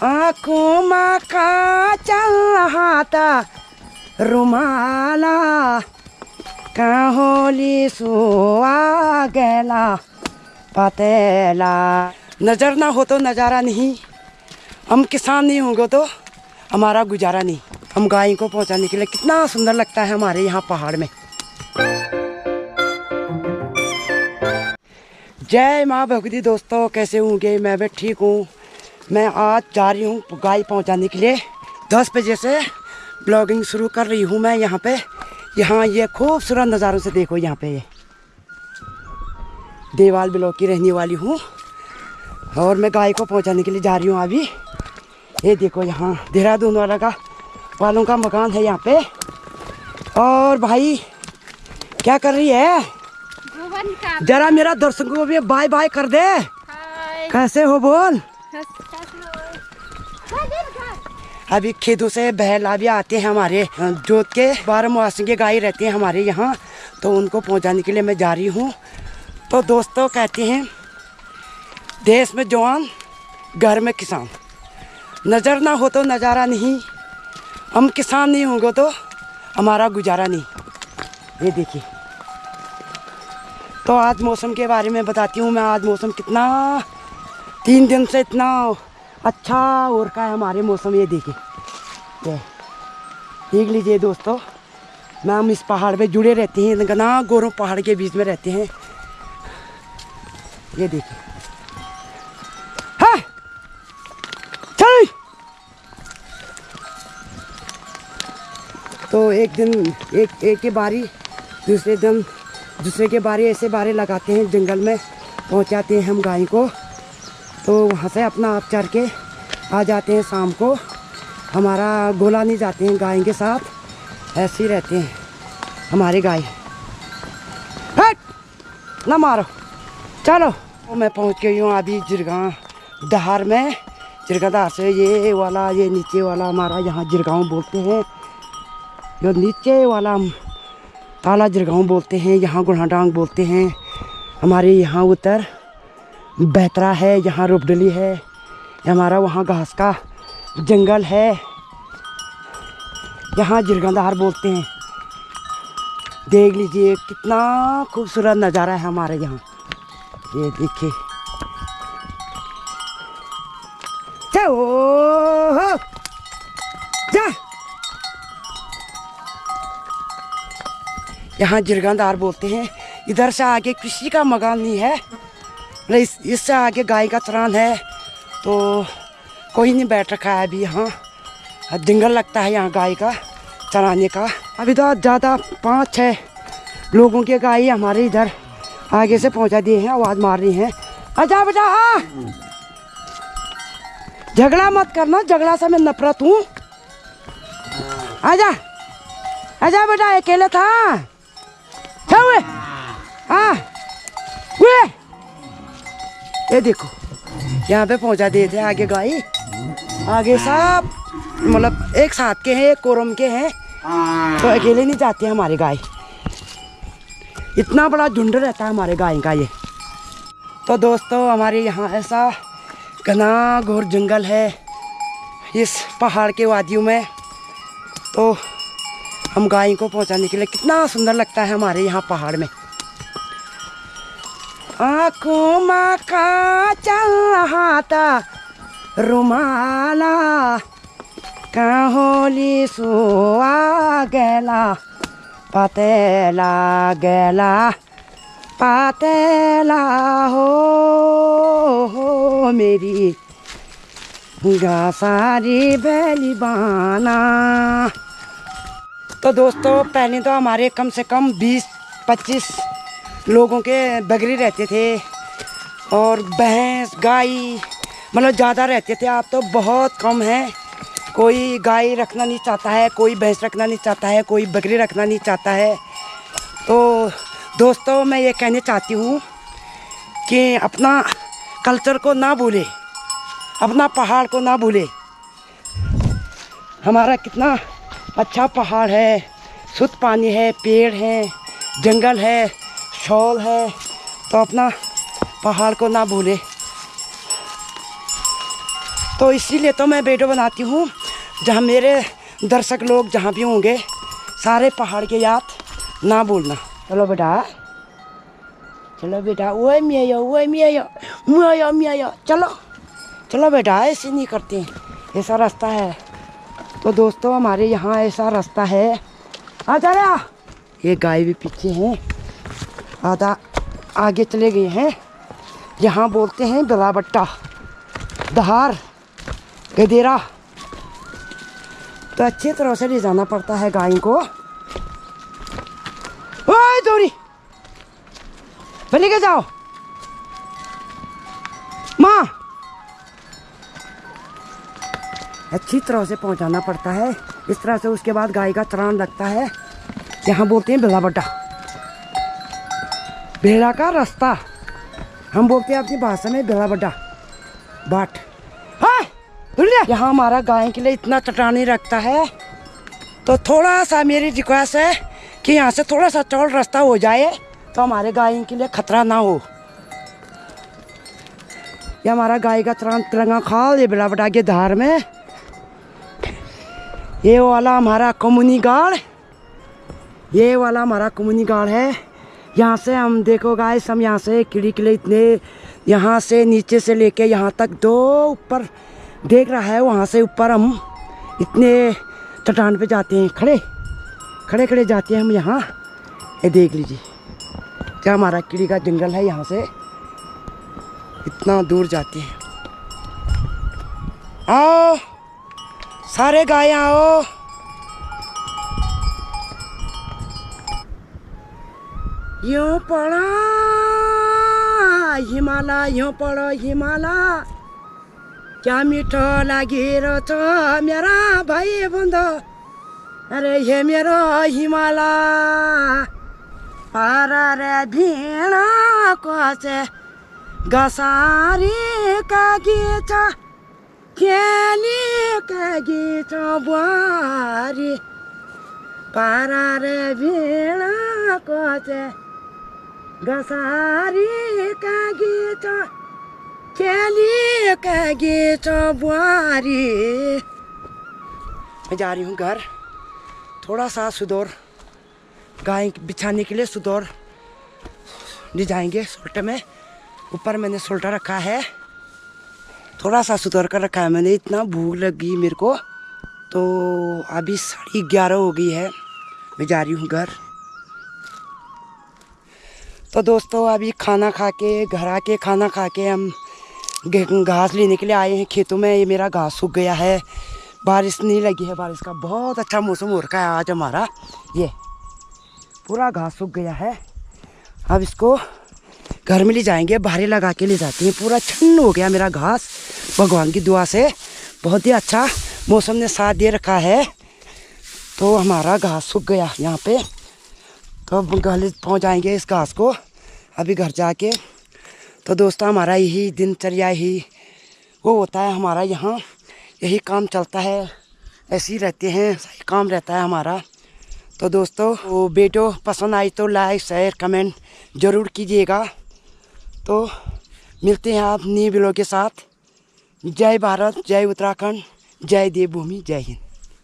आँखों में का चल रहा था रुमाला काहोली सुआ गला पतेला। नजर ना हो तो नज़ारा नहीं, हम किसान नहीं होंगे तो हमारा गुजारा नहीं। हम गाय को पहुंचाने के लिए कितना सुंदर लगता है हमारे यहाँ पहाड़ में। जय माँ भगवती। दोस्तों कैसे होंगे? मैं भी ठीक हूँ। मैं आज जा रही हूँ गाय पहुँचाने के लिए। 10 बजे से ब्लॉगिंग शुरू कर रही हूँ मैं यहाँ पे। यहाँ ये खूबसूरत नज़ारों से देखो। यहाँ पे ये देवाल ब्लॉक की रहने वाली हूँ और मैं गाय को पहुँचाने के लिए जा रही हूँ अभी। ये देखो यहाँ देहरादून वालों का मकान है यहाँ पे। और भाई क्या कर रही है? जरा मेरा दर्शकों को भी बाय बाय कर दे। कैसे हो बोल? अभी खेतों से बैल अभी आते हैं हमारे जोत के 12 मुआसिन के गाय रहते हैं हमारे यहाँ, तो उनको पहुँचाने के लिए मैं जा रही हूँ। तो दोस्तों कहते हैं देश में जवान घर में किसान। नज़र ना हो तो नज़ारा नहीं, हम किसान नहीं होंगे तो हमारा गुजारा नहीं। ये देखिए। तो आज मौसम के बारे में बताती हूँ मैं। आज मौसम कितना 3 दिन से इतना अच्छा हो रखा है हमारे मौसम। ये देखिए, देख लीजिए दोस्तों। मैं हम इस पहाड़ पे जुड़े रहते हैं, घना गोरों पहाड़ के बीच में रहते हैं। ये देखिए। हाँ चल। तो एक दिन एक के बारी, दूसरे के बारी ऐसे बारे लगाते हैं जंगल में, पहुंचाते हैं हम गाय को। तो वहाँ से अपना आप चर के आ जाते हैं शाम को। हमारा गोला नहीं जाते हैं गाय के साथ, ऐसे ही रहते हैं हमारे गाय। हट ना मारो, चलो। तो मैं पहुँच गई हूँ अभी जिरगांव दहार में। जिरगांव दहार से ये नीचे वाला हमारा यहाँ जिरगांव बोलते हैं। जो नीचे वाला ताला जिरगांव बोलते हैं, यहाँ गुढ़ाडांग बोलते हैं। हमारे यहाँ उत्तर बेहतरा है, यहाँ रुपडली है, हमारा वहाँ घास का जंगल है, यहाँ जिरगांव बोलते हैं। देख लीजिए कितना खूबसूरत नज़ारा है हमारे यहाँ। ये देखिए। जाओ जा। यहाँ जिरगांव बोलते हैं। इधर से आगे किसी का मकान नहीं है, इससे आगे गाय का चरान है, तो कोई नहीं बैठ रखा है अभी। यहाँ जंगल लगता है यहाँ गाय का चराने का। अभी तो ज़्यादा 5-6 लोगों के गाय हमारे इधर आगे से पहुँचा दिए हैं, आवाज़ मार रही हैं। आजा बेटा, झगड़ा मत करना, झगड़ा से मैं नफरत हूँ। आजा आजा बेटा, अकेले था। हाँ ये देखो, यहाँ पे पहुँचा दिए थे आगे गाय। आगे सब मतलब एक साथ के हैं, एक कोरम के हैं, तो अकेले नहीं जाते हमारे गाय। इतना बड़ा झुंड रहता है हमारे गाय का ये। तो दोस्तों हमारे यहाँ ऐसा घना घोर जंगल है इस पहाड़ के वादियों में। तो हम गाय को पहुँचाने के लिए कितना सुंदर लगता है हमारे यहाँ पहाड़ में। आँखों में का चल रहा था रुमाला काहोली सुआ गला पतेला गला पतेला हो मेरी सारी बैली बाना। तो दोस्तों पहले तो हमारे कम से कम 20-25 लोगों के बकरी रहते थे और भैंस गाय मतलब ज़्यादा रहते थे। अब तो बहुत कम है। कोई गाय रखना नहीं चाहता है, कोई भैंस रखना नहीं चाहता है, कोई बकरी रखना नहीं चाहता है। तो दोस्तों मैं ये कहना चाहती हूँ कि अपना कल्चर को ना भूले, अपना पहाड़ को ना भूले। हमारा कितना अच्छा पहाड़ है, शुद्ध पानी है, पेड़ हैं, जंगल है, शॉल है। तो अपना पहाड़ को ना भूले। तो इसीलिए तो मैं वीडियो बनाती हूँ, जहाँ मेरे दर्शक लोग जहाँ भी होंगे सारे पहाड़ के याद ना भूलना। चलो बेटा, चलो बेटा, वो मिया, चलो चलो बेटा, ऐसे नहीं करते हैं, ऐसा रास्ता है। तो दोस्तों हमारे यहाँ ऐसा रास्ता है। आ जा रहा, ये गाय भी पीछे हैं, आधा आगे चले गए हैं। यहाँ बोलते हैं बिलाबट्टा, दहार, गदेरा। तो अच्छी तरह से ले जाना पड़ता है गाय को। ओए दौड़ी, लेके जाओ माँ, अच्छी तरह से पहुंचाना पड़ता है इस तरह से। उसके बाद गाय का चरान लगता है, यहाँ बोलते हैं बिलाबट्टा, भेड़ा का रास्ता। हम बोलते हैं अपनी भाषा में बिलाबट्टा बाट। हाँ यहाँ हमारा गाय के लिए इतना चट्टानी रखता है, तो थोड़ा सा मेरी रिक्वेस्ट है कि यहाँ से थोड़ा सा चौड़ रास्ता हो जाए तो हमारे गाय के लिए खतरा ना हो। ये हमारा गाय का चरान तिरंगा खाल, ये बिलाबट्टा के धार में। ये वाला हमारा कम्युनी गार्ड, ये वाला हमारा कम्युनी गार्ड है। यहाँ से हम देखो गाइस, हम यहाँ से कीड़ी के लिए इतने, यहाँ से नीचे से लेके यहाँ तक दो ऊपर देख रहा है, वहाँ से ऊपर हम इतने चट्टान पे जाते हैं, खड़े खड़े खड़े जाते हैं हम यहाँ। ये देख लीजिए क्या हमारा कीड़ी का जंगल है, यहाँ से इतना दूर जाते हैं। आओ सारे गाय आओ, यूं पड़ा हिमालय, यूं पड़ो हिमालय, क्या मीठो लागे छ मेरा भाई बंधु, अरे ये मेरो हिमालय। पार रे भीड़ा को से गसारी का गीत, खेली का गीत बुआरी। पार रे भीड़ा को से गसारी का गीत, खेली का गीत बुआरी। मैं जा रही हूँ घर, थोड़ा सा सुदूर गाय बिछाने के लिए सुदूर ले जाएंगे सोल्टे में। ऊपर मैंने सोल्टा रखा है, थोड़ा सा सुदूर कर रखा है मैंने। इतना भूख लगी मेरे को, तो अभी 11:30 हो गई है, मैं जा रही हूँ घर। तो दोस्तों अभी खाना खा के, घर आके खाना खा के हम घास लेने के लिए आए हैं खेतों में। ये मेरा घास सूख गया है, बारिश नहीं लगी है, बारिश का बहुत अच्छा मौसम हो रखा है आज हमारा। ये पूरा घास सूख गया है, अब इसको घर में ले जाएंगे, बाहर लगा के ले जाते हैं। पूरा छन्न हो गया मेरा घास, भगवान की दुआ से बहुत ही अच्छा मौसम ने साथ दे रखा है। तो हमारा घास सूख गया यहाँ पे, तो अब घर पहुँच जाएंगे इस घास को अभी घर जाके। तो दोस्तों हमारा यही दिनचर्या ही वो होता है हमारा, यहाँ यही काम चलता है, ऐसे ही रहते हैं, सही काम रहता है हमारा। तो दोस्तों वो वीडियो पसंद आई तो लाइक शेयर कमेंट ज़रूर कीजिएगा। तो मिलते हैं आप नए वीडियो के साथ। जय भारत, जय उत्तराखंड, जय देवभूमि, जय हिंद।